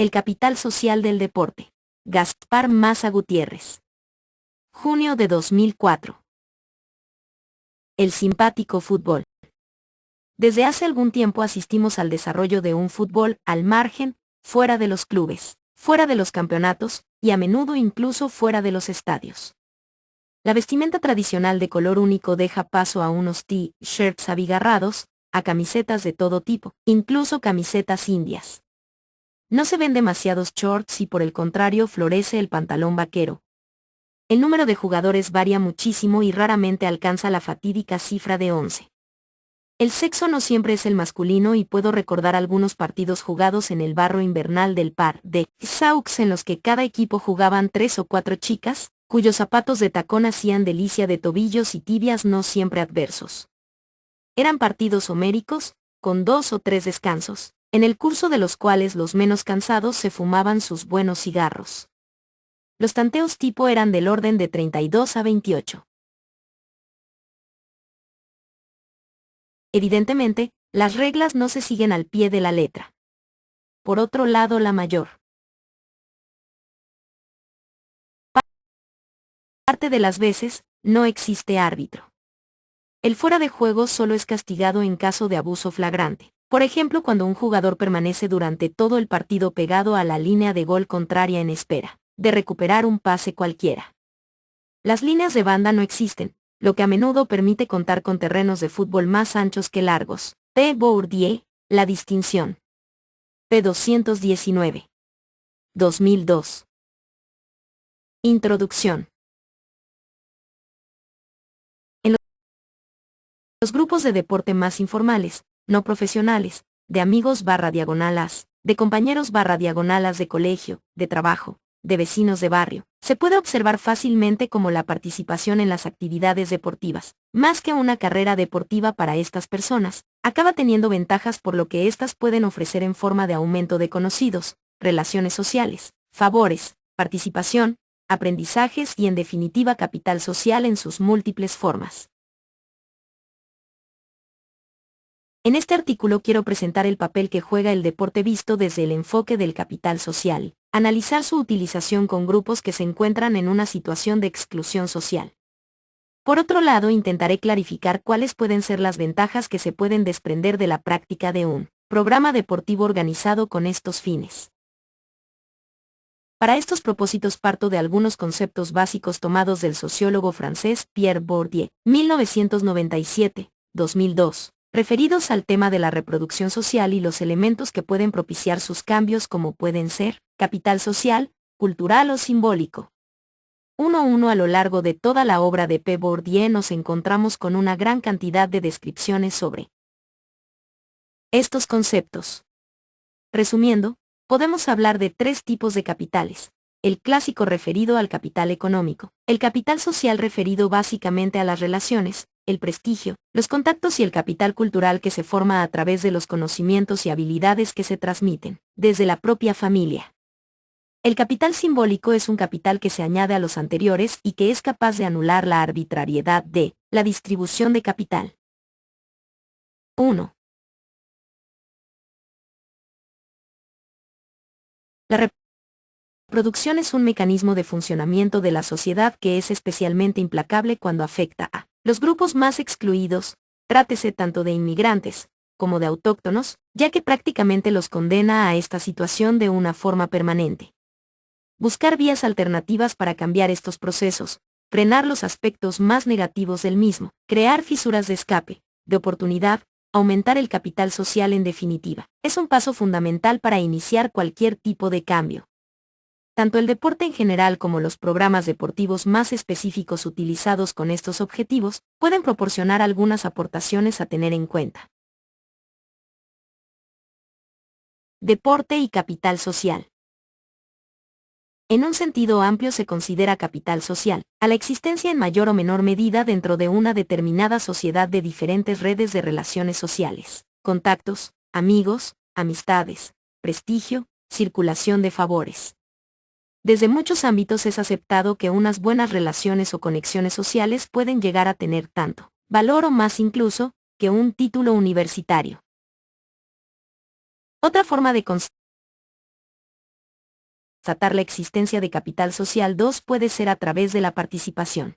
El capital social del deporte. Gaspar Maza Gutiérrez. Junio de 2004. El simpático fútbol. Desde hace algún tiempo asistimos al desarrollo de un fútbol al margen, fuera de los clubes, fuera de los campeonatos, y a menudo incluso fuera de los estadios. La vestimenta tradicional de color único deja paso a unos t-shirts abigarrados, a camisetas de todo tipo, incluso camisetas indias. No se ven demasiados shorts y por el contrario florece el pantalón vaquero. El número de jugadores varía muchísimo y raramente alcanza la fatídica cifra de 11. El sexo no siempre es el masculino y puedo recordar algunos partidos jugados en el barro invernal del par de Saux en los que cada equipo jugaban 3 o 4 chicas, cuyos zapatos de tacón hacían delicia de tobillos y tibias no siempre adversos. Eran partidos homéricos, con 2 o 3 descansos, en el curso de los cuales los menos cansados se fumaban sus buenos cigarros. Los tanteos tipo eran del orden de 32 a 28. Evidentemente, las reglas no se siguen al pie de la letra. Por otro lado, la mayor parte de las veces, no existe árbitro. El fuera de juego solo es castigado en caso de abuso flagrante. Por ejemplo, cuando un jugador permanece durante todo el partido pegado a la línea de gol contraria en espera de recuperar un pase cualquiera. Las líneas de banda no existen, lo que a menudo permite contar con terrenos de fútbol más anchos que largos. P. Bourdieu, La distinción. P. 219. 2002. Introducción. En los grupos de deporte más informales, no profesionales, de amigos /diagonalas, de compañeros /diagonalas de colegio, de trabajo, de vecinos de barrio, se puede observar fácilmente cómo la participación en las actividades deportivas, más que una carrera deportiva para estas personas, acaba teniendo ventajas por lo que éstas pueden ofrecer en forma de aumento de conocidos, relaciones sociales, favores, participación, aprendizajes y en definitiva capital social en sus múltiples formas. En este artículo quiero presentar el papel que juega el deporte visto desde el enfoque del capital social, analizar su utilización con grupos que se encuentran en una situación de exclusión social. Por otro lado, intentaré clarificar cuáles pueden ser las ventajas que se pueden desprender de la práctica de un programa deportivo organizado con estos fines. Para estos propósitos parto de algunos conceptos básicos tomados del sociólogo francés Pierre Bourdieu, 1997-2002. Referidos al tema de la reproducción social y los elementos que pueden propiciar sus cambios como pueden ser, capital social, cultural o simbólico. 1 a lo largo de toda la obra de P. Bourdieu nos encontramos con una gran cantidad de descripciones sobre estos conceptos. Resumiendo, podemos hablar de 3 tipos de capitales. El clásico referido al capital económico, el capital social referido básicamente a las relaciones, el prestigio, los contactos y el capital cultural que se forma a través de los conocimientos y habilidades que se transmiten, desde la propia familia. El capital simbólico es un capital que se añade a los anteriores y que es capaz de anular la arbitrariedad de la distribución de capital. 1. La reproducción es un mecanismo de funcionamiento de la sociedad que es especialmente implacable cuando afecta a los grupos más excluidos, trátese tanto de inmigrantes como de autóctonos, ya que prácticamente los condena a esta situación de una forma permanente. Buscar vías alternativas para cambiar estos procesos, frenar los aspectos más negativos del mismo, crear fisuras de escape, de oportunidad, aumentar el capital social en definitiva, es un paso fundamental para iniciar cualquier tipo de cambio. Tanto el deporte en general como los programas deportivos más específicos utilizados con estos objetivos pueden proporcionar algunas aportaciones a tener en cuenta. Deporte y capital social. En un sentido amplio se considera capital social a la existencia en mayor o menor medida dentro de una determinada sociedad de diferentes redes de relaciones sociales, contactos, amigos, amistades, prestigio, circulación de favores. Desde muchos ámbitos es aceptado que unas buenas relaciones o conexiones sociales pueden llegar a tener tanto valor o más incluso que un título universitario. Otra forma de constatar la existencia de capital social. 2 puede ser a través de la participación.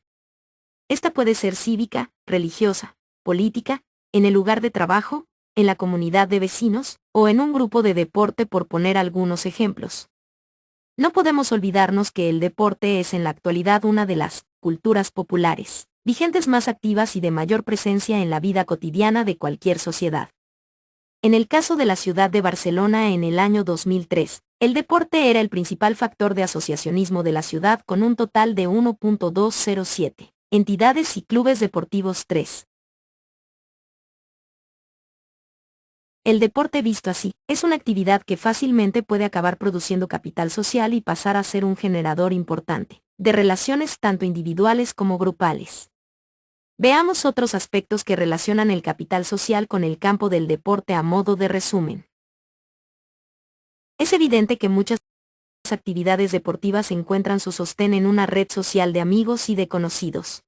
Esta puede ser cívica, religiosa, política, en el lugar de trabajo, en la comunidad de vecinos, o en un grupo de deporte, por poner algunos ejemplos. No podemos olvidarnos que el deporte es en la actualidad una de las culturas populares vigentes más activas y de mayor presencia en la vida cotidiana de cualquier sociedad. En el caso de la ciudad de Barcelona en el año 2003, el deporte era el principal factor de asociacionismo de la ciudad, con un total de 1.207 entidades y clubes deportivos. 3. El deporte visto así, es una actividad que fácilmente puede acabar produciendo capital social y pasar a ser un generador importante de relaciones tanto individuales como grupales. Veamos otros aspectos que relacionan el capital social con el campo del deporte a modo de resumen. Es evidente que muchas actividades deportivas encuentran su sostén en una red social de amigos y de conocidos.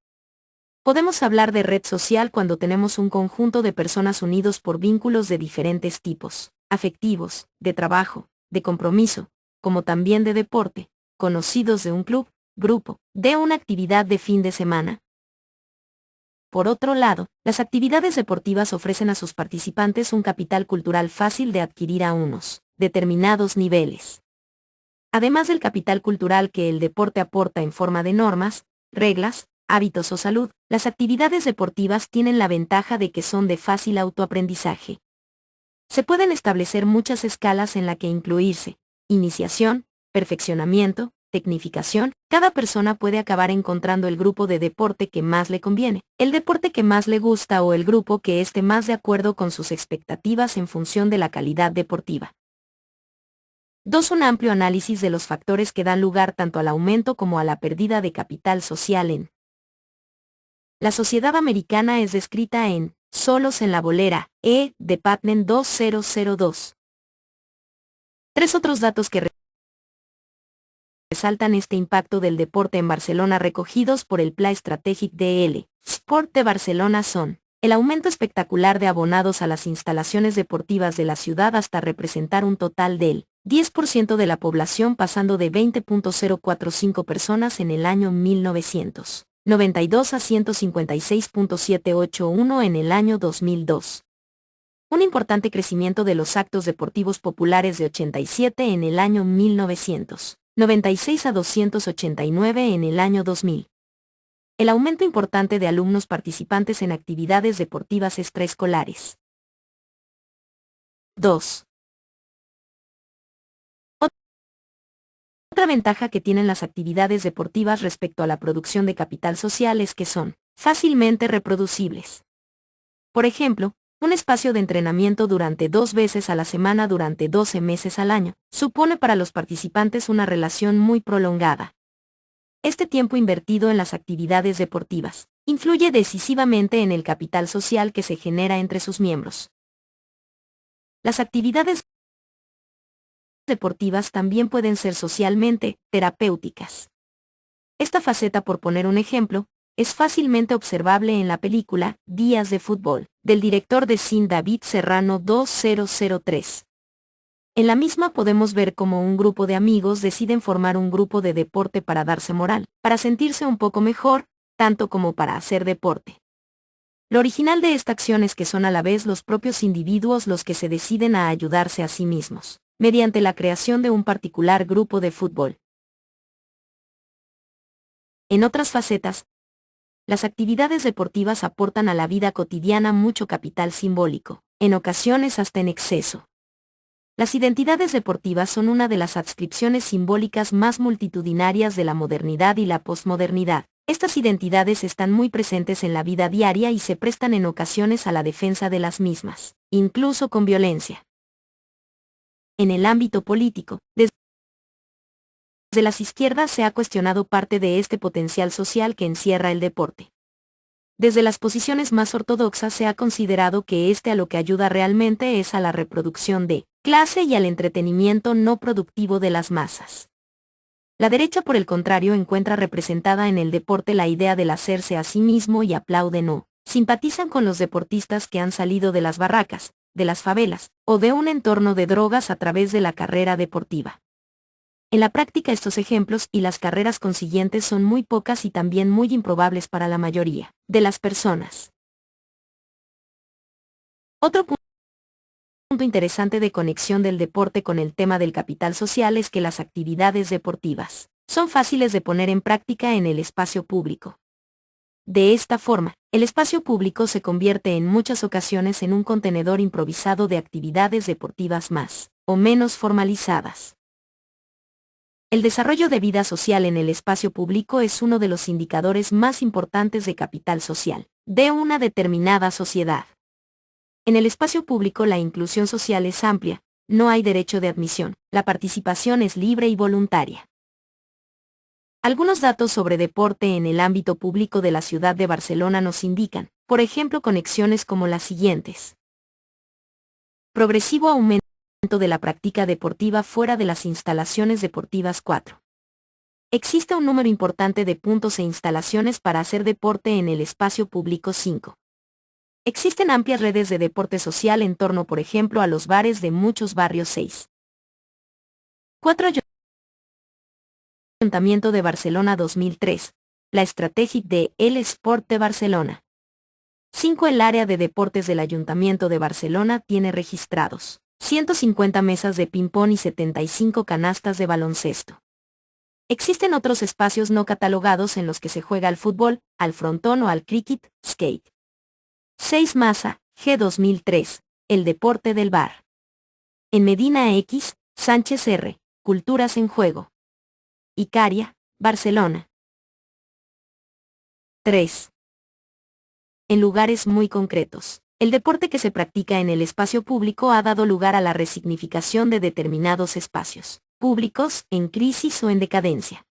Podemos hablar de red social cuando tenemos un conjunto de personas unidos por vínculos de diferentes tipos, afectivos, de trabajo, de compromiso, como también de deporte, conocidos de un club, grupo, de una actividad de fin de semana. Por otro lado, las actividades deportivas ofrecen a sus participantes un capital cultural fácil de adquirir a unos determinados niveles. Además del capital cultural que el deporte aporta en forma de normas, reglas, hábitos o salud, las actividades deportivas tienen la ventaja de que son de fácil autoaprendizaje. Se pueden establecer muchas escalas en la que incluirse: iniciación, perfeccionamiento, tecnificación. Cada persona puede acabar encontrando el grupo de deporte que más le conviene, el deporte que más le gusta o el grupo que esté más de acuerdo con sus expectativas en función de la calidad deportiva. 2. Un amplio análisis de los factores que dan lugar tanto al aumento como a la pérdida de capital social en la sociedad americana es descrita en Solos en la bolera, de Patman 2002. 3 otros datos que resaltan este impacto del deporte en Barcelona recogidos por el Pla Estratègic del Sport de Barcelona son: el aumento espectacular de abonados a las instalaciones deportivas de la ciudad hasta representar un total del 10% de la población, pasando de 20.045 personas en el año 1992 a 156.781 en el año 2002. Un importante crecimiento de los actos deportivos populares, de 87 en el año 1996 a 289 en el año 2000. El aumento importante de alumnos participantes en actividades deportivas extraescolares. 2. Otra ventaja que tienen las actividades deportivas respecto a la producción de capital social es que son fácilmente reproducibles. Por ejemplo, un espacio de entrenamiento durante 2 veces a la semana durante 12 meses al año supone para los participantes una relación muy prolongada. Este tiempo invertido en las actividades deportivas influye decisivamente en el capital social que se genera entre sus miembros. Las actividades deportivas también pueden ser socialmente terapéuticas. Esta faceta, por poner un ejemplo, es fácilmente observable en la película Días de Fútbol, del director de cine David Serrano 2003. En la misma podemos ver cómo un grupo de amigos deciden formar un grupo de deporte para darse moral, para sentirse un poco mejor, tanto como para hacer deporte. Lo original de esta acción es que son a la vez los propios individuos los que se deciden a ayudarse a sí mismos, mediante la creación de un particular grupo de fútbol. En otras facetas, las actividades deportivas aportan a la vida cotidiana mucho capital simbólico, en ocasiones hasta en exceso. Las identidades deportivas son una de las adscripciones simbólicas más multitudinarias de la modernidad y la posmodernidad. Estas identidades están muy presentes en la vida diaria y se prestan en ocasiones a la defensa de las mismas, incluso con violencia. En el ámbito político, desde las izquierdas se ha cuestionado parte de este potencial social que encierra el deporte. Desde las posiciones más ortodoxas se ha considerado que a lo que ayuda realmente es a la reproducción de clase y al entretenimiento no productivo de las masas. La derecha, por el contrario, encuentra representada en el deporte la idea del hacerse a sí mismo y aplauden o simpatizan con los deportistas que han salido de las barracas, de las favelas, o de un entorno de drogas a través de la carrera deportiva. En la práctica estos ejemplos y las carreras consiguientes son muy pocas y también muy improbables para la mayoría de las personas. Otro punto interesante de conexión del deporte con el tema del capital social es que las actividades deportivas son fáciles de poner en práctica en el espacio público. De esta forma, el espacio público se convierte en muchas ocasiones en un contenedor improvisado de actividades deportivas más o menos formalizadas. El desarrollo de vida social en el espacio público es uno de los indicadores más importantes de capital social de una determinada sociedad. En el espacio público la inclusión social es amplia, no hay derecho de admisión, la participación es libre y voluntaria. Algunos datos sobre deporte en el ámbito público de la ciudad de Barcelona nos indican, por ejemplo, conexiones como las siguientes. Progresivo aumento de la práctica deportiva fuera de las instalaciones deportivas 4. Existe un número importante de puntos e instalaciones para hacer deporte en el espacio público 5. Existen amplias redes de deporte social en torno, por ejemplo, a los bares de muchos barrios 6. 4. Ayuntamiento de Barcelona 2003. La estrategia de El Esport de Barcelona. 5. El área de deportes del Ayuntamiento de Barcelona tiene registrados 150 mesas de ping-pong y 75 canastas de baloncesto. Existen otros espacios no catalogados en los que se juega al fútbol, al frontón o al cricket, skate. 6. Masa, G 2003. El deporte del bar. En Medina X, Sánchez R. Culturas en juego. Icaria, Barcelona. 3. En lugares muy concretos. El deporte que se practica en el espacio público ha dado lugar a la resignificación de determinados espacios públicos, en crisis o en decadencia.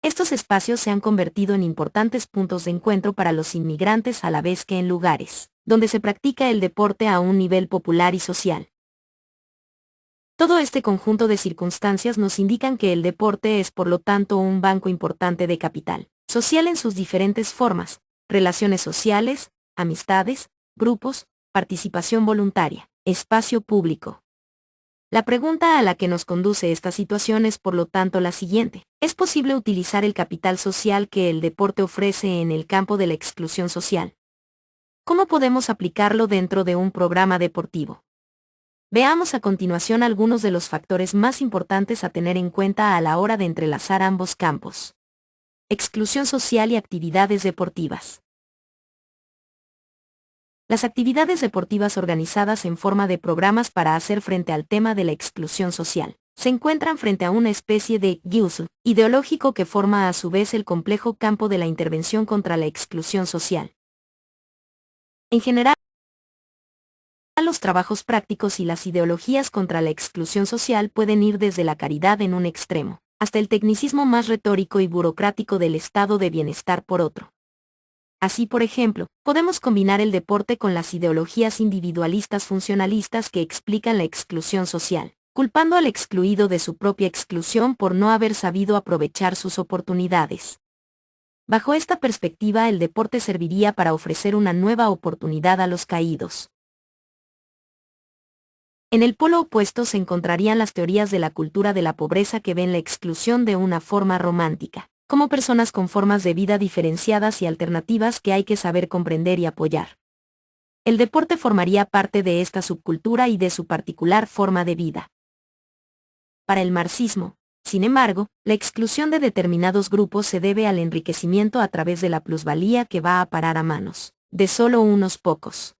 Estos espacios se han convertido en importantes puntos de encuentro para los inmigrantes a la vez que en lugares donde se practica el deporte a un nivel popular y social. Todo este conjunto de circunstancias nos indican que el deporte es por lo tanto un banco importante de capital social en sus diferentes formas, relaciones sociales, amistades, grupos, participación voluntaria, espacio público. La pregunta a la que nos conduce esta situación es por lo tanto la siguiente: ¿es posible utilizar el capital social que el deporte ofrece en el campo de la exclusión social? ¿Cómo podemos aplicarlo dentro de un programa deportivo? Veamos a continuación algunos de los factores más importantes a tener en cuenta a la hora de entrelazar ambos campos. Exclusión social y actividades deportivas. Las actividades deportivas organizadas en forma de programas para hacer frente al tema de la exclusión social se encuentran frente a una especie de guiuso ideológico que forma a su vez el complejo campo de la intervención contra la exclusión social. En general, los trabajos prácticos y las ideologías contra la exclusión social pueden ir desde la caridad en un extremo, hasta el tecnicismo más retórico y burocrático del estado de bienestar por otro. Así, por ejemplo, podemos combinar el deporte con las ideologías individualistas funcionalistas que explican la exclusión social, culpando al excluido de su propia exclusión por no haber sabido aprovechar sus oportunidades. Bajo esta perspectiva, el deporte serviría para ofrecer una nueva oportunidad a los caídos. En el polo opuesto se encontrarían las teorías de la cultura de la pobreza que ven la exclusión de una forma romántica, como personas con formas de vida diferenciadas y alternativas que hay que saber comprender y apoyar. El deporte formaría parte de esta subcultura y de su particular forma de vida. Para el marxismo, sin embargo, la exclusión de determinados grupos se debe al enriquecimiento a través de la plusvalía que va a parar a manos de solo unos pocos.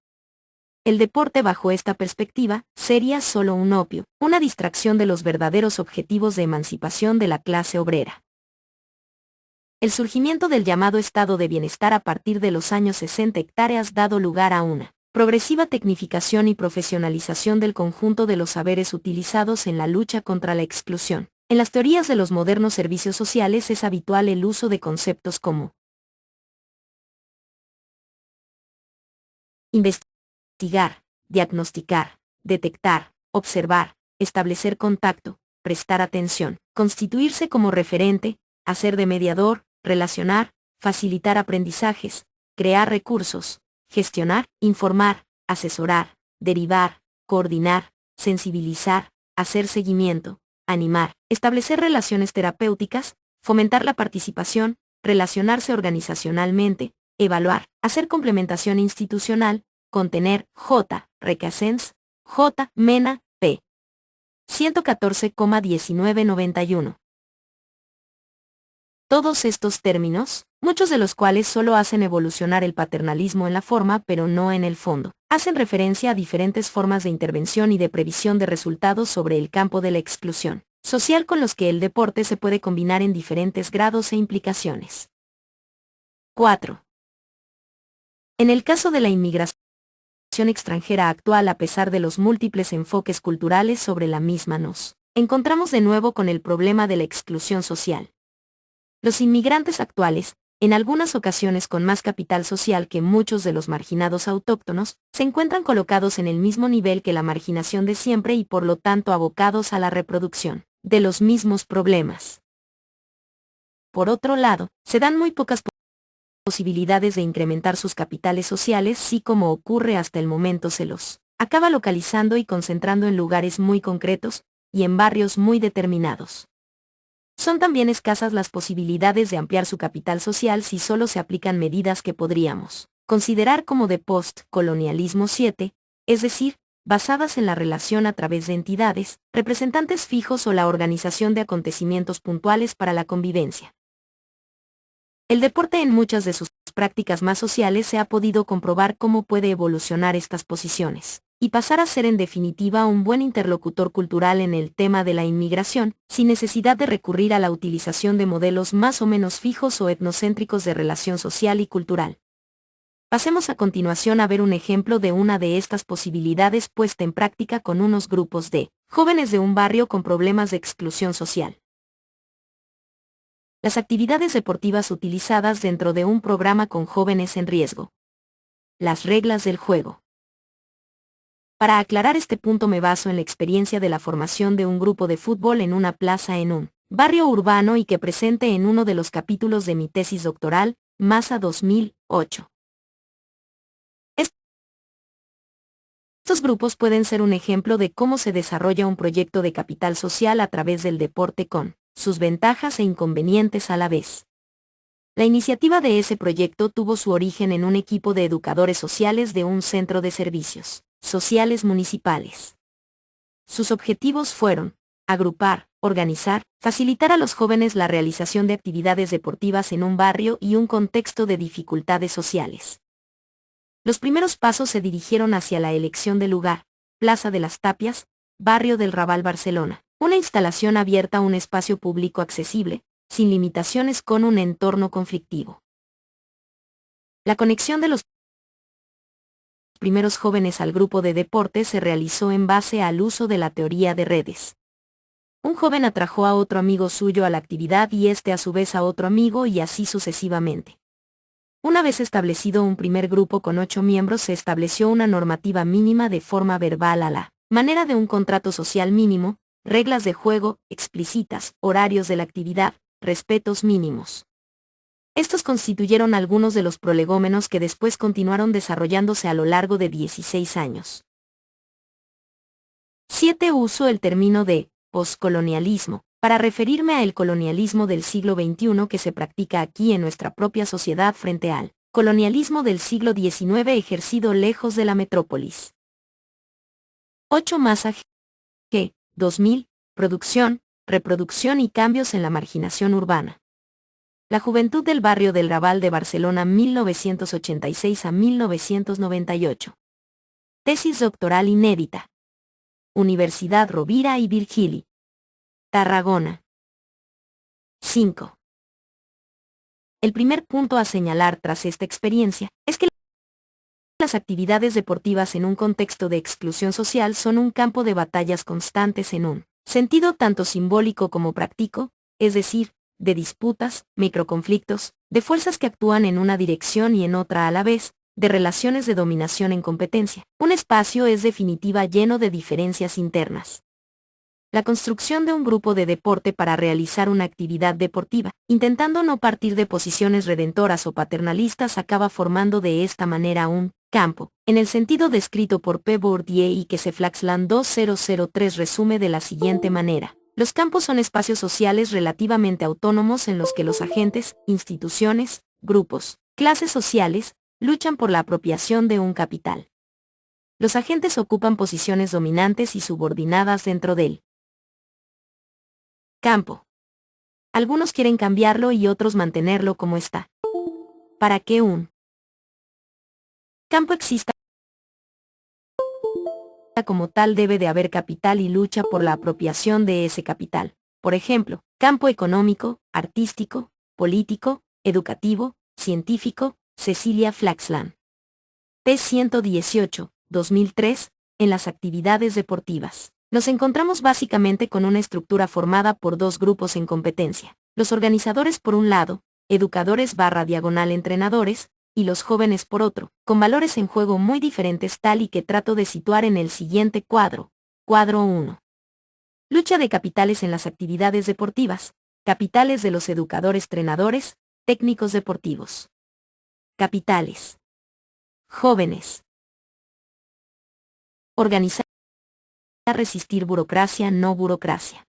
El deporte bajo esta perspectiva sería solo un opio, una distracción de los verdaderos objetivos de emancipación de la clase obrera. El surgimiento del llamado estado de bienestar a partir de los años 60 hectáreas dado lugar a una progresiva tecnificación y profesionalización del conjunto de los saberes utilizados en la lucha contra la exclusión. En las teorías de los modernos servicios sociales es habitual el uso de conceptos como investigar, diagnosticar, detectar, observar, establecer contacto, prestar atención, constituirse como referente, hacer de mediador, relacionar, facilitar aprendizajes, crear recursos, gestionar, informar, asesorar, derivar, coordinar, sensibilizar, hacer seguimiento, animar, establecer relaciones terapéuticas, fomentar la participación, relacionarse organizacionalmente, evaluar, hacer complementación institucional, contener, J. Requesens, J. Mena, p. 114,1991. Todos estos términos, muchos de los cuales solo hacen evolucionar el paternalismo en la forma pero no en el fondo, hacen referencia a diferentes formas de intervención y de previsión de resultados sobre el campo de la exclusión social con los que el deporte se puede combinar en diferentes grados e implicaciones. 4. En el caso de la inmigración extranjera actual, a pesar de los múltiples enfoques culturales sobre la misma, nos encontramos de nuevo con el problema de la exclusión social. Los inmigrantes actuales, en algunas ocasiones con más capital social que muchos de los marginados autóctonos, se encuentran colocados en el mismo nivel que la marginación de siempre y por lo tanto abocados a la reproducción de los mismos problemas. Por otro lado, se dan muy pocas posibilidades de incrementar sus capitales sociales, si como ocurre hasta el momento se los acaba localizando y concentrando en lugares muy concretos y en barrios muy determinados. Son también escasas las posibilidades de ampliar su capital social si solo se aplican medidas que podríamos considerar como de post-colonialismo 7, es decir, basadas en la relación a través de entidades, representantes fijos o la organización de acontecimientos puntuales para la convivencia. El deporte en muchas de sus prácticas más sociales se ha podido comprobar cómo puede evolucionar estas posiciones y pasar a ser en definitiva un buen interlocutor cultural en el tema de la inmigración, sin necesidad de recurrir a la utilización de modelos más o menos fijos o etnocéntricos de relación social y cultural. Pasemos a continuación a ver un ejemplo de una de estas posibilidades puesta en práctica con unos grupos de jóvenes de un barrio con problemas de exclusión social. Las actividades deportivas utilizadas dentro de un programa con jóvenes en riesgo. Las reglas del juego. Para aclarar este punto me baso en la experiencia de la formación de un grupo de fútbol en una plaza en un barrio urbano y que presente en uno de los capítulos de mi tesis doctoral, Massa 2008. Estos grupos pueden ser un ejemplo de cómo se desarrolla un proyecto de capital social a través del deporte con sus ventajas e inconvenientes a la vez. La iniciativa de ese proyecto tuvo su origen en un equipo de educadores sociales de un centro de servicios sociales municipales. Sus objetivos fueron agrupar, organizar, facilitar a los jóvenes la realización de actividades deportivas en un barrio y un contexto de dificultades sociales. Los primeros pasos se dirigieron hacia la elección del lugar, Plaza de las Tapias, barrio del Raval, Barcelona, una instalación abierta a un espacio público accesible, sin limitaciones, con un entorno conflictivo. La conexión de los primeros jóvenes al grupo de deporte se realizó en base al uso de la teoría de redes. Un joven atrajo a otro amigo suyo a la actividad y este a su vez a otro amigo y así sucesivamente. Una vez establecido un primer grupo con 8 miembros, se estableció una normativa mínima de forma verbal a la manera de un contrato social mínimo, reglas de juego explícitas, horarios de la actividad, respetos mínimos. Estos constituyeron algunos de los prolegómenos que después continuaron desarrollándose a lo largo de 16 años. 7. Uso el término de poscolonialismo para referirme al colonialismo del siglo XXI que se practica aquí en nuestra propia sociedad frente al colonialismo del siglo XIX ejercido lejos de la metrópolis. 8. Massa G. 2000. Producción, reproducción y cambios en la marginación urbana. La juventud del barrio del Raval de Barcelona 1986 a 1998. Tesis doctoral inédita. Universidad Rovira y Virgili. Tarragona. 5. El primer punto a señalar tras esta experiencia es que las actividades deportivas en un contexto de exclusión social son un campo de batallas constantes en un sentido tanto simbólico como práctico, es decir, de disputas, microconflictos, de fuerzas que actúan en una dirección y en otra a la vez, de relaciones de dominación en competencia. Un espacio es definitiva lleno de diferencias internas. La construcción de un grupo de deporte para realizar una actividad deportiva, intentando no partir de posiciones redentoras o paternalistas, acaba formando de esta manera un campo, en el sentido descrito por P. Bourdieu y que se Flaxland 2003 resume de la siguiente manera. Los campos son espacios sociales relativamente autónomos en los que los agentes, instituciones, grupos, clases sociales, luchan por la apropiación de un capital. Los agentes ocupan posiciones dominantes y subordinadas dentro del campo. Algunos quieren cambiarlo y otros mantenerlo como está. Para que un campo exista como tal debe de haber capital y lucha por la apropiación de ese capital. Por ejemplo, campo económico, artístico, político, educativo, científico, Cecilia Flaxland. P. 118, 2003, en las actividades deportivas. Nos encontramos básicamente con una estructura formada por dos grupos en competencia. Los organizadores por un lado, educadores/entrenadores, y los jóvenes por otro, con valores en juego muy diferentes tal y que trato de situar en el siguiente cuadro. Cuadro 1. Lucha de capitales en las actividades deportivas. Capitales de los educadores-entrenadores, técnicos deportivos. Capitales. Jóvenes. Organizar, resistir burocracia, no burocracia.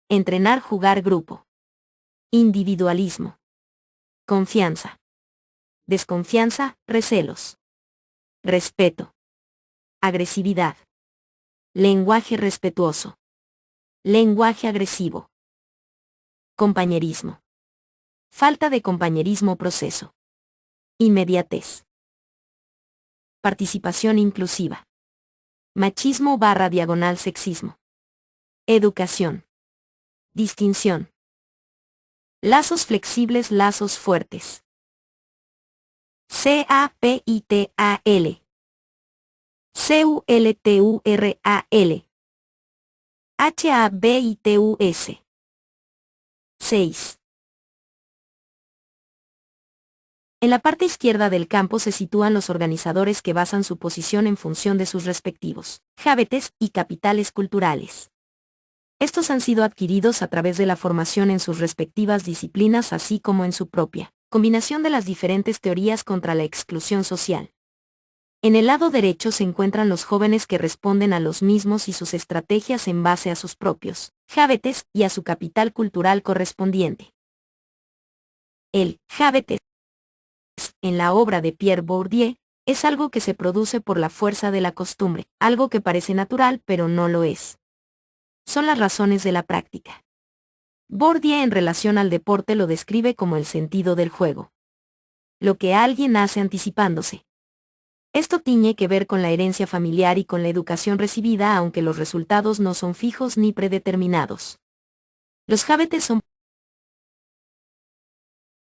Entrenar, jugar grupo. Individualismo. Confianza. Desconfianza, recelos. Respeto. Agresividad. Lenguaje respetuoso. Lenguaje agresivo. Compañerismo. Falta de compañerismo, proceso. Inmediatez. Participación inclusiva. Machismo/sexismo. Educación. Distinción. Lazos flexibles, lazos fuertes. CAPITAL. CULTURAL. HABITUS. 6. En la parte izquierda del campo se sitúan los organizadores que basan su posición en función de sus respectivos hábitats y capitales culturales. Estos han sido adquiridos a través de la formación en sus respectivas disciplinas así como en su propia combinación de las diferentes teorías contra la exclusión social. En el lado derecho se encuentran los jóvenes que responden a los mismos y sus estrategias en base a sus propios hábitats y a su capital cultural correspondiente. El hábitat en la obra de Pierre Bourdieu es algo que se produce por la fuerza de la costumbre, algo que parece natural pero no lo es. Son las razones de la práctica. Bourdieu en relación al deporte lo describe como el sentido del juego. Lo que alguien hace anticipándose. Esto tiene que ver con la herencia familiar y con la educación recibida, aunque los resultados no son fijos ni predeterminados. Los hábitats son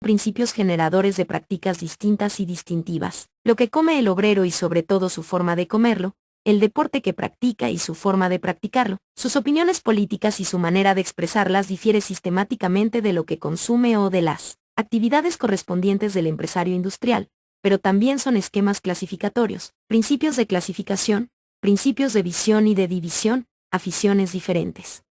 principios generadores de prácticas distintas y distintivas, lo que come el obrero y sobre todo su forma de comerlo, el deporte que practica y su forma de practicarlo, sus opiniones políticas y su manera de expresarlas difiere sistemáticamente de lo que consume o de las actividades correspondientes del empresario industrial, pero también son esquemas clasificatorios, principios de clasificación, principios de visión y de división, aficiones diferentes.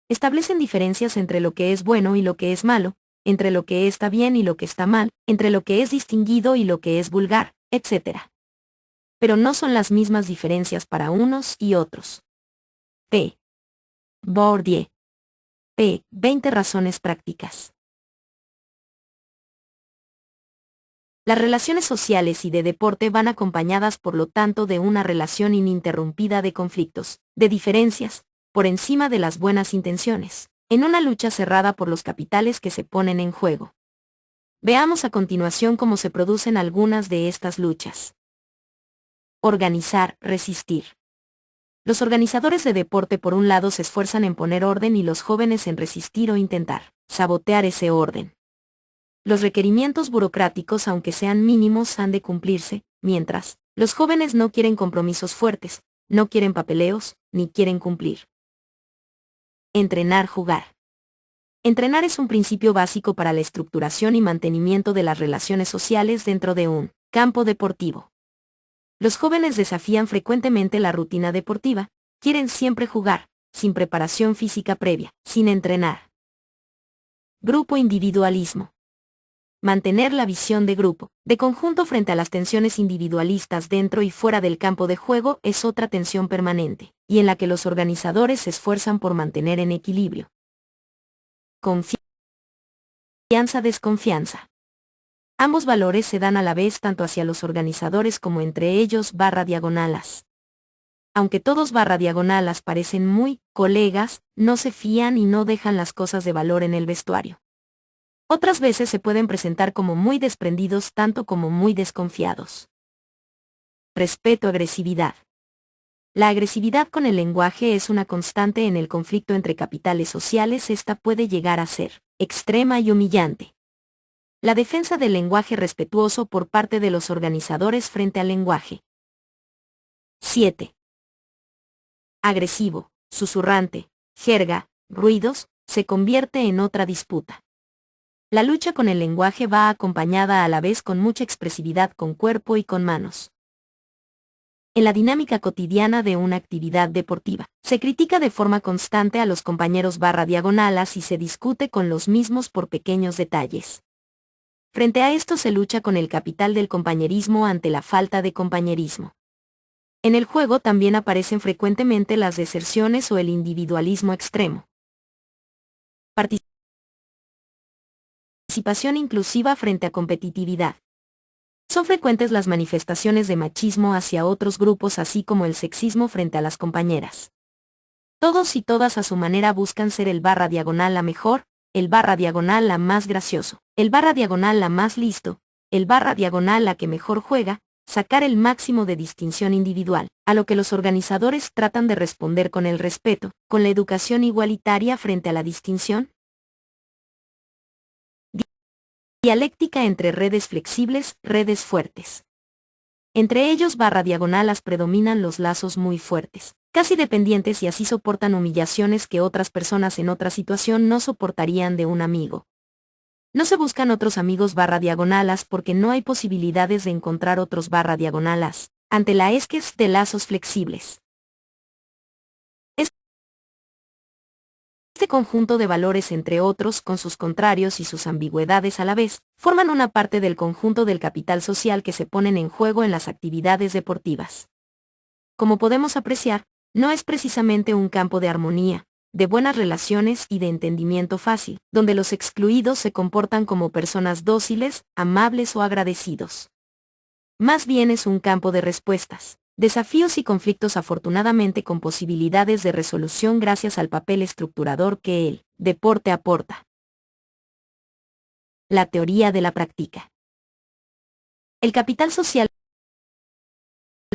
Establecen diferencias entre lo que es bueno y lo que es malo, entre lo que está bien y lo que está mal, entre lo que es distinguido y lo que es vulgar, etc. Pero no son las mismas diferencias para unos y otros. P. Bourdieu. P. 20 razones prácticas. Las relaciones sociales y de deporte van acompañadas por lo tanto de una relación ininterrumpida de conflictos, de diferencias, por encima de las buenas intenciones, en una lucha cerrada por los capitales que se ponen en juego. Veamos a continuación cómo se producen algunas de estas luchas. Organizar, resistir. Los organizadores de deporte por un lado se esfuerzan en poner orden y los jóvenes en resistir o intentar sabotear ese orden. Los requerimientos burocráticos, aunque sean mínimos, han de cumplirse, mientras los jóvenes no quieren compromisos fuertes, no quieren papeleos, ni quieren cumplir. Entrenar, jugar. Entrenar es un principio básico para la estructuración y mantenimiento de las relaciones sociales dentro de un campo deportivo. Los jóvenes desafían frecuentemente la rutina deportiva, quieren siempre jugar, sin preparación física previa, sin entrenar. Grupo individualismo. mantener la visión de grupo, de conjunto frente a las tensiones individualistas dentro y fuera del campo de juego es otra tensión permanente, y en la que los organizadores se esfuerzan por mantener en equilibrio. Confianza-desconfianza. Ambos valores se dan a la vez tanto hacia los organizadores como entre ellos /diagonalas. Aunque todos /diagonalas parecen muy colegas, no se fían y no dejan las cosas de valor en el vestuario. Otras veces se pueden presentar como muy desprendidos tanto como muy desconfiados. Respeto-agresividad. La agresividad con el lenguaje es una constante en el conflicto entre capitales sociales. Esta puede llegar a ser extrema y humillante. La defensa del lenguaje respetuoso por parte de los organizadores frente al lenguaje. 7. Agresivo, susurrante, jerga, ruidos, se convierte en otra disputa. La lucha con el lenguaje va acompañada a la vez con mucha expresividad con cuerpo y con manos. En la dinámica cotidiana de una actividad deportiva, se critica de forma constante a los compañeros /diagonalas y se discute con los mismos por pequeños detalles. Frente a esto se lucha con el capital del compañerismo ante la falta de compañerismo. En el juego también aparecen frecuentemente las deserciones o el individualismo extremo. Participación inclusiva frente a competitividad. Son frecuentes las manifestaciones de machismo hacia otros grupos así como el sexismo frente a las compañeras. Todos y todas a su manera buscan ser el /diagonal la mejor, el /diagonal la más gracioso, el /diagonal la más listo, el /diagonal la que mejor juega, sacar el máximo de distinción individual, a lo que los organizadores tratan de responder con el respeto, con la educación igualitaria frente a la distinción. Dialéctica entre redes flexibles, redes fuertes. Entre ellos /diagonalas predominan los lazos muy fuertes, casi dependientes y así soportan humillaciones que otras personas en otra situación no soportarían de un amigo. No se buscan otros amigos /diagonalas porque no hay posibilidades de encontrar otros /diagonalas, ante la escasez de lazos flexibles. Este conjunto de valores entre otros, con sus contrarios y sus ambigüedades a la vez, forman una parte del conjunto del capital social que se ponen en juego en las actividades deportivas. Como podemos apreciar, no es precisamente un campo de armonía, de buenas relaciones y de entendimiento fácil, donde los excluidos se comportan como personas dóciles, amables o agradecidos. Más bien es un campo de respuestas, desafíos y conflictos afortunadamente con posibilidades de resolución gracias al papel estructurador que el deporte aporta. La teoría de la práctica. El capital social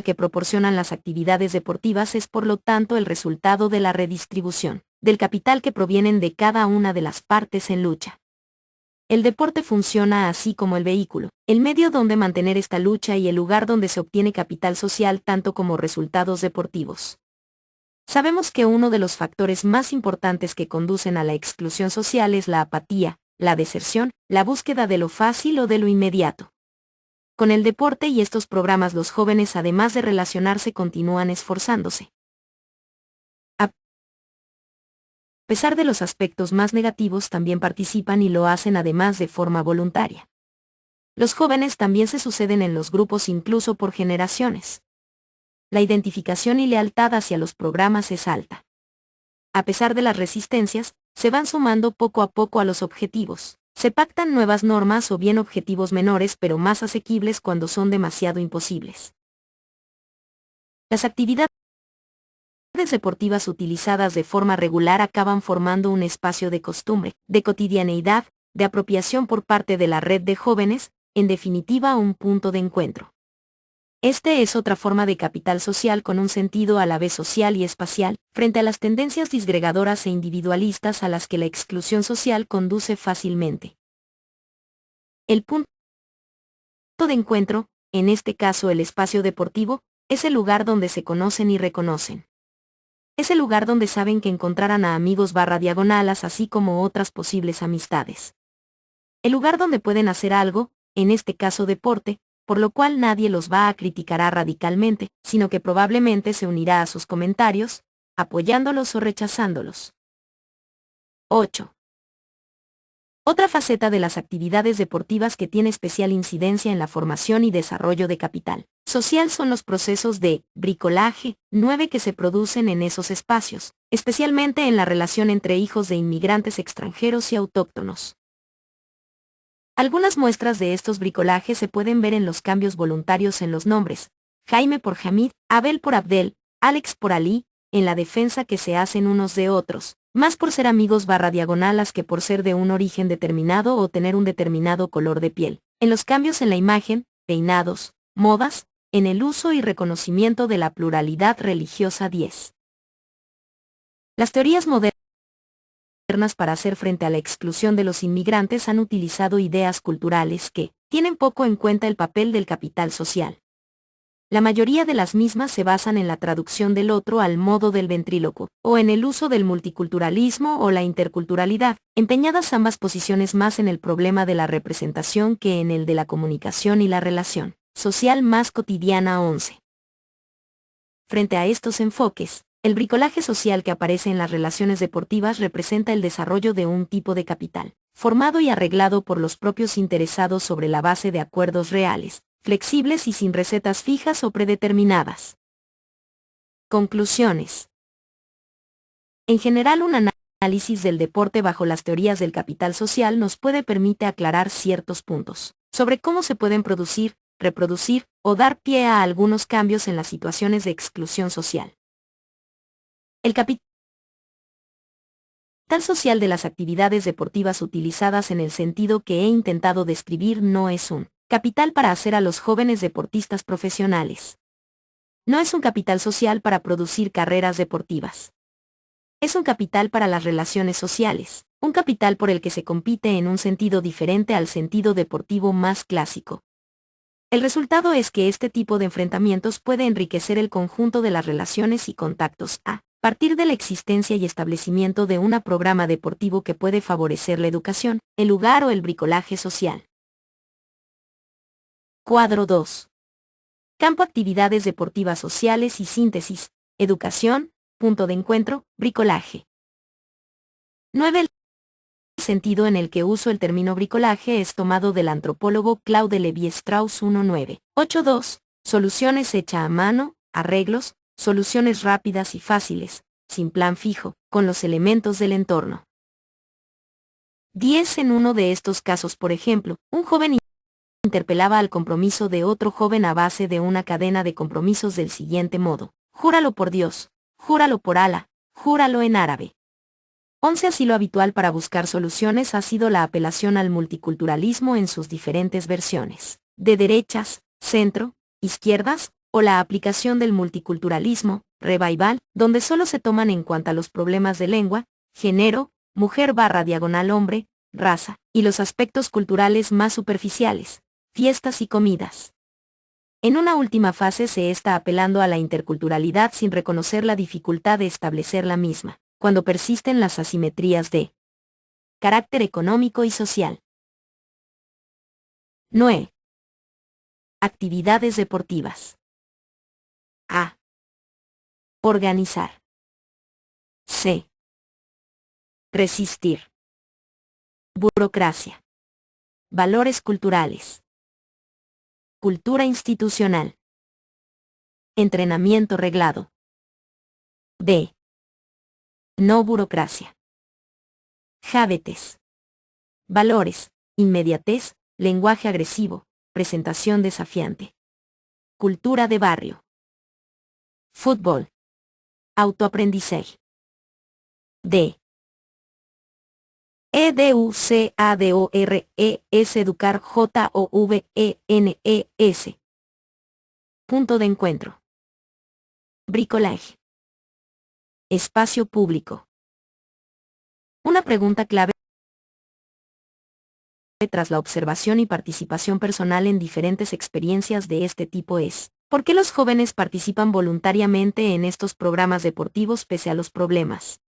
que proporcionan las actividades deportivas es por lo tanto el resultado de la redistribución del capital que provienen de cada una de las partes en lucha. El deporte funciona así como el vehículo, el medio donde mantener esta lucha y el lugar donde se obtiene capital social tanto como resultados deportivos. Sabemos que uno de los factores más importantes que conducen a la exclusión social es la apatía, la deserción, la búsqueda de lo fácil o de lo inmediato. Con el deporte y estos programas los jóvenes además de relacionarse continúan esforzándose. A pesar de los aspectos más negativos también participan y lo hacen además de forma voluntaria. Los jóvenes también se suceden en los grupos incluso por generaciones. La identificación y lealtad hacia los programas es alta. A pesar de las resistencias, se van sumando poco a poco a los objetivos. Se pactan nuevas normas o bien objetivos menores pero más asequibles cuando son demasiado imposibles. Las actividades deportivas utilizadas de forma regular acaban formando un espacio de costumbre, de cotidianeidad, de apropiación por parte de la red de jóvenes, en definitiva un punto de encuentro. Este es otra forma de capital social con un sentido a la vez social y espacial, frente a las tendencias disgregadoras e individualistas a las que la exclusión social conduce fácilmente. El punto de encuentro, en este caso el espacio deportivo, es el lugar donde se conocen y reconocen. Es el lugar donde saben que encontrarán a amigos /diagonalas así como otras posibles amistades. El lugar donde pueden hacer algo, en este caso deporte, por lo cual nadie los va a criticar radicalmente, sino que probablemente se unirá a sus comentarios, apoyándolos o rechazándolos. 8. Otra faceta de las actividades deportivas que tiene especial incidencia en la formación y desarrollo de capital social son los procesos de bricolaje, 9 que se producen en esos espacios, especialmente en la relación entre hijos de inmigrantes extranjeros y autóctonos. Algunas muestras de estos bricolajes se pueden ver en los cambios voluntarios en los nombres: Jaime por Hamid, Abel por Abdel, Alex por Ali, en la defensa que se hacen unos de otros, más por ser amigos /diagonalas que por ser de un origen determinado o tener un determinado color de piel, en los cambios en la imagen, peinados, modas, en el uso y reconocimiento de la pluralidad religiosa 10. Las teorías modernas para hacer frente a la exclusión de los inmigrantes han utilizado ideas culturales que tienen poco en cuenta el papel del capital social. La mayoría de las mismas se basan en la traducción del otro al modo del ventrílocuo, o en el uso del multiculturalismo o la interculturalidad, empeñadas ambas posiciones más en el problema de la representación que en el de la comunicación y la relación social más cotidiana. 11. Frente a estos enfoques, el bricolaje social que aparece en las relaciones deportivas representa el desarrollo de un tipo de capital, formado y arreglado por los propios interesados sobre la base de acuerdos reales, flexibles y sin recetas fijas o predeterminadas. Conclusiones. En general, un análisis del deporte bajo las teorías del capital social nos permite aclarar ciertos puntos sobre cómo se pueden producir, reproducir o dar pie a algunos cambios en las situaciones de exclusión social. El capital social de las actividades deportivas utilizadas en el sentido que he intentado describir no es un capital para hacer a los jóvenes deportistas profesionales. No es un capital social para producir carreras deportivas. Es un capital para las relaciones sociales, un capital por el que se compite en un sentido diferente al sentido deportivo más clásico. El resultado es que este tipo de enfrentamientos puede enriquecer el conjunto de las relaciones y contactos a partir de la existencia y establecimiento de un programa deportivo que puede favorecer la educación, el lugar o el bricolaje social. Cuadro 2. Campo: actividades deportivas sociales y síntesis, educación, punto de encuentro, bricolaje. 9. El sentido en el que uso el término bricolaje es tomado del antropólogo Claude Lévi-Strauss 1982. Soluciones hecha a mano, arreglos, soluciones rápidas y fáciles, sin plan fijo, con los elementos del entorno. 10. En uno de estos casos, por ejemplo, un joven interpelaba al compromiso de otro joven a base de una cadena de compromisos del siguiente modo: júralo por Dios, júralo por Alá, júralo en árabe. 11. Así, lo habitual para buscar soluciones ha sido la apelación al multiculturalismo en sus diferentes versiones, de derechas, centro, izquierdas, o la aplicación del multiculturalismo, revival, donde solo se toman en cuenta los problemas de lengua, género, mujer /hombre, raza, y los aspectos culturales más superficiales, fiestas y comidas. En una última fase se está apelando a la interculturalidad sin reconocer la dificultad de establecer la misma, cuando persisten las asimetrías de carácter económico y social. 9. Actividades deportivas. A. Organizar. C. Resistir. Burocracia. Valores culturales. Cultura institucional. Entrenamiento reglado. D. No burocracia. Hábitos. Valores: inmediatez, lenguaje agresivo, presentación desafiante. Cultura de barrio. Fútbol. Autoaprendizaje. D. EDUCADORES educar JOVENES. Punto de encuentro. Bricolaje. Espacio público. Una pregunta clave tras la observación y participación personal en diferentes experiencias de este tipo es: ¿por qué los jóvenes participan voluntariamente en estos programas deportivos pese a los problemas?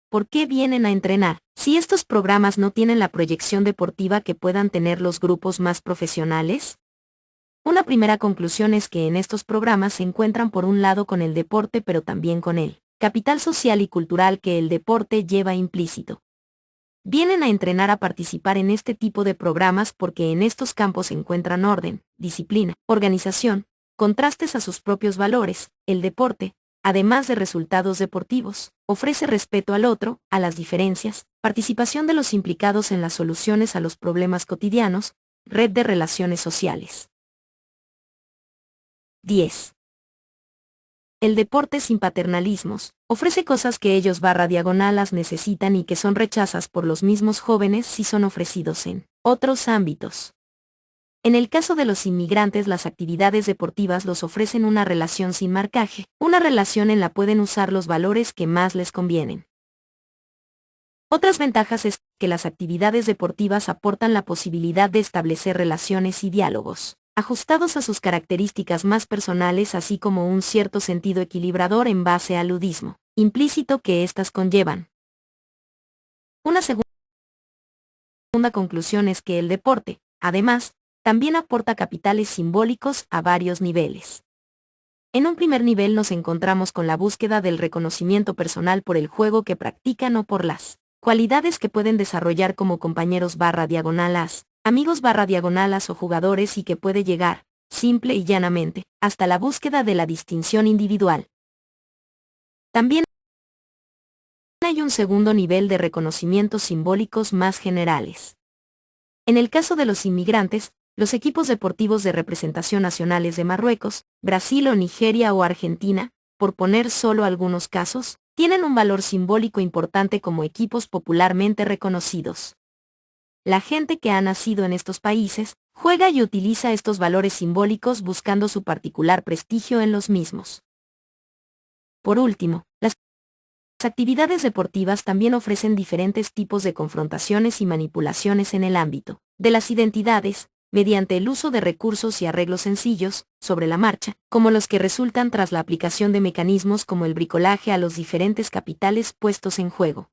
¿Por qué vienen a entrenar, si estos programas no tienen la proyección deportiva que puedan tener los grupos más profesionales? Una primera conclusión es que en estos programas se encuentran por un lado con el deporte, pero también con el capital social y cultural que el deporte lleva implícito. Vienen a entrenar a participar en este tipo de programas porque en estos campos encuentran orden, disciplina, organización, contrastes a sus propios valores. El deporte, además de resultados deportivos, ofrece respeto al otro, a las diferencias, participación de los implicados en las soluciones a los problemas cotidianos, red de relaciones sociales. 10. El deporte sin paternalismos, ofrece cosas que ellos/diagonalas necesitan y que son rechazas por los mismos jóvenes si son ofrecidos en otros ámbitos. En el caso de los inmigrantes, las actividades deportivas los ofrecen una relación sin marcaje, una relación en la pueden usar los valores que más les convienen. Otras ventajas es que las actividades deportivas aportan la posibilidad de establecer relaciones y diálogos ajustados a sus características más personales, así como un cierto sentido equilibrador en base al ludismo implícito que éstas conllevan. Una segunda conclusión es que el deporte, además, también aporta capitales simbólicos a varios niveles. En un primer nivel nos encontramos con la búsqueda del reconocimiento personal por el juego que practican o por las cualidades que pueden desarrollar como compañeros/diagonalas, amigos/diagonalas o jugadores, y que puede llegar, simple y llanamente, hasta la búsqueda de la distinción individual. También hay un segundo nivel de reconocimientos simbólicos más generales. En el caso de los inmigrantes, los equipos deportivos de representación nacionales de Marruecos, Brasil o Nigeria o Argentina, por poner solo algunos casos, tienen un valor simbólico importante como equipos popularmente reconocidos. La gente que ha nacido en estos países, juega y utiliza estos valores simbólicos buscando su particular prestigio en los mismos. Por último, las actividades deportivas también ofrecen diferentes tipos de confrontaciones y manipulaciones en el ámbito de las identidades, mediante el uso de recursos y arreglos sencillos, sobre la marcha, como los que resultan tras la aplicación de mecanismos como el bricolaje a los diferentes capitales puestos en juego.